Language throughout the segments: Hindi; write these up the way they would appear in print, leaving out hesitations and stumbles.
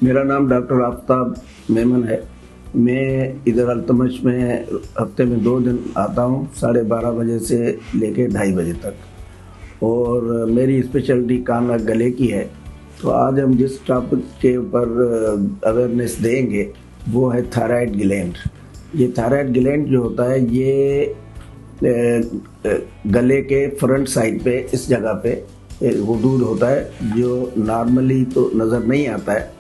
मेरा नाम डॉक्टर आफ्ताब मेमन है। मैं इधर अल्तमश में हफ्ते में 2 दिन आता हूँ, 12:30 बजे से लेके 2:30 बजे तक। और मेरी स्पेशलिटी कान और गले की है। तो आज हम जिस टॉपिक के ऊपर अवेयरनेस देंगे वो है थायराइड ग्लैंड। ये थायराइड ग्लैंड जो होता है ये गले के फ्रंट साइड पे इस जगह पे गुदूद होता है जो नॉर्मली तो नज़र नहीं आता है।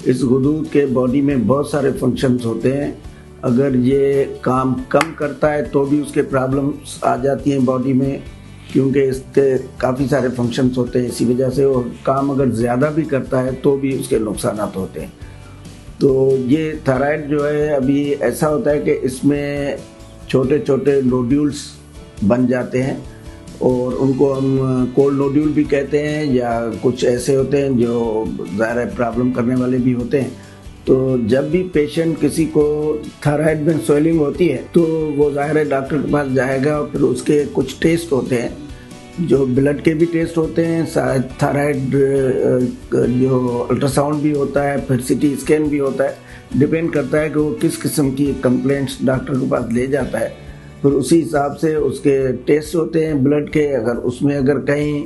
इस गुदूद के बॉडी में बहुत सारे फंक्शंस होते हैं। अगर ये काम कम करता है तो भी उसके प्रॉब्लम्स आ जाती हैं बॉडी में, क्योंकि इसके काफ़ी सारे फंक्शंस होते हैं इसी वजह से। और काम अगर ज़्यादा भी करता है तो भी उसके नुकसान होते हैं। तो ये थायराइड जो है अभी ऐसा होता है कि इसमें छोटे छोटे नोड्यूल्स बन जाते हैं और उनको हम कोल्ड नोड्यूल भी कहते हैं, या कुछ ऐसे होते हैं जो ज़ाहिर प्रॉब्लम करने वाले भी होते हैं। तो जब भी पेशेंट किसी को थायराइड में स्वेलिंग होती है तो वो ज़ाहिर डॉक्टर के पास जाएगा और फिर उसके कुछ टेस्ट होते हैं, जो ब्लड के भी टेस्ट होते हैं, शायद थायराइड जो अल्ट्रासाउंड भी होता है, फिर सीटी स्कैन भी होता है। डिपेंड करता है कि वो किस किस्म की कंप्लेंट्स डॉक्टर के पास ले जाता है, फिर उसी हिसाब से उसके टेस्ट होते हैं ब्लड के। अगर उसमें अगर कहीं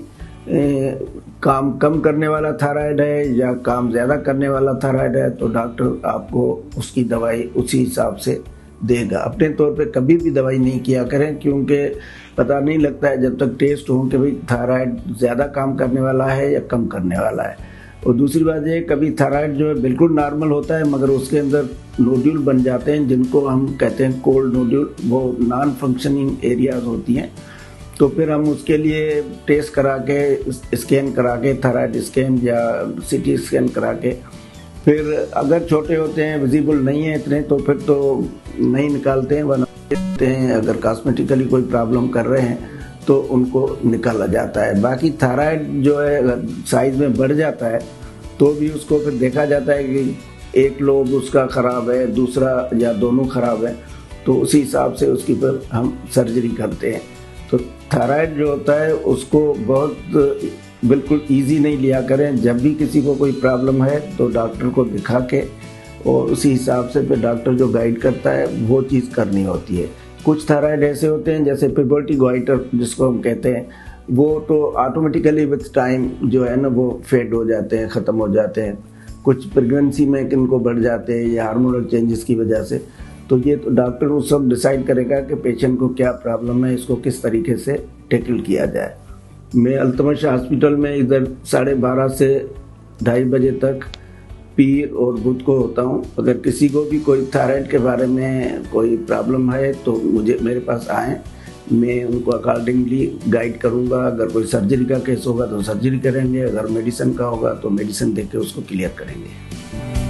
काम कम करने वाला थायराइड है या काम ज़्यादा करने वाला थायराइड है तो डॉक्टर आपको उसकी दवाई उसी हिसाब से देगा। अपने तौर पे कभी भी दवाई नहीं किया करें, क्योंकि पता नहीं लगता है जब तक टेस्ट हो कि भाई थायराइड ज़्यादा काम करने वाला है या कम करने वाला है। और दूसरी बात ये, कभी थायराइड जो है बिल्कुल नॉर्मल होता है मगर उसके अंदर नोड्यूल बन जाते हैं जिनको हम कहते हैं कोल्ड नोड्यूल, वो नॉन फंक्शनिंग एरियाज होती हैं। तो फिर हम उसके लिए टेस्ट करा के, स्कैन करा के, थायराइड स्कैन या सीटी स्कैन करा के, फिर अगर छोटे होते हैं, विजिबल नहीं है इतने, तो फिर तो नहीं निकालते हैं, वरना देखते हैं अगर कॉस्मेटिकली कोई प्रॉब्लम कर रहे हैं तो उनको निकाला जाता है। बाकी थायराइड जो है अगर साइज में बढ़ जाता है तो भी उसको फिर देखा जाता है कि एक लोब उसका ख़राब है, दूसरा या दोनों ख़राब है, तो उसी हिसाब से उसकी पर हम सर्जरी करते हैं। तो थायराइड जो होता है उसको बहुत बिल्कुल इजी नहीं लिया करें। जब भी किसी को कोई प्रॉब्लम है तो डॉक्टर को दिखा के और उसी हिसाब से फिर डॉक्टर जो गाइड करता है वो चीज़ करनी होती है। कुछ थायराइड ऐसे होते हैं जैसे प्यूबर्टी गोइटर जिसको हम कहते हैं, वो तो ऑटोमेटिकली विथ टाइम जो है ना वो फेड हो जाते हैं, ख़त्म हो जाते हैं। कुछ प्रेगनेंसी में किनको बढ़ जाते हैं या हार्मोनल चेंजेस की वजह से। तो ये तो डॉक्टर वो सब डिसाइड करेगा कि पेशेंट को क्या प्रॉब्लम है, इसको किस तरीके से टैकल किया जाए। मैं अल्तमश हॉस्पिटल में इधर 12:30 से 2:30 बजे तक पीर और बुध को होता हूँ। अगर किसी को भी कोई थायराइड के बारे में कोई प्रॉब्लम है तो मेरे पास आएँ, मैं उनको अकॉर्डिंगली गाइड करूँगा। अगर कोई सर्जरी का केस होगा तो सर्जरी करेंगे, अगर मेडिसिन का होगा तो मेडिसिन देके उसको क्लियर करेंगे।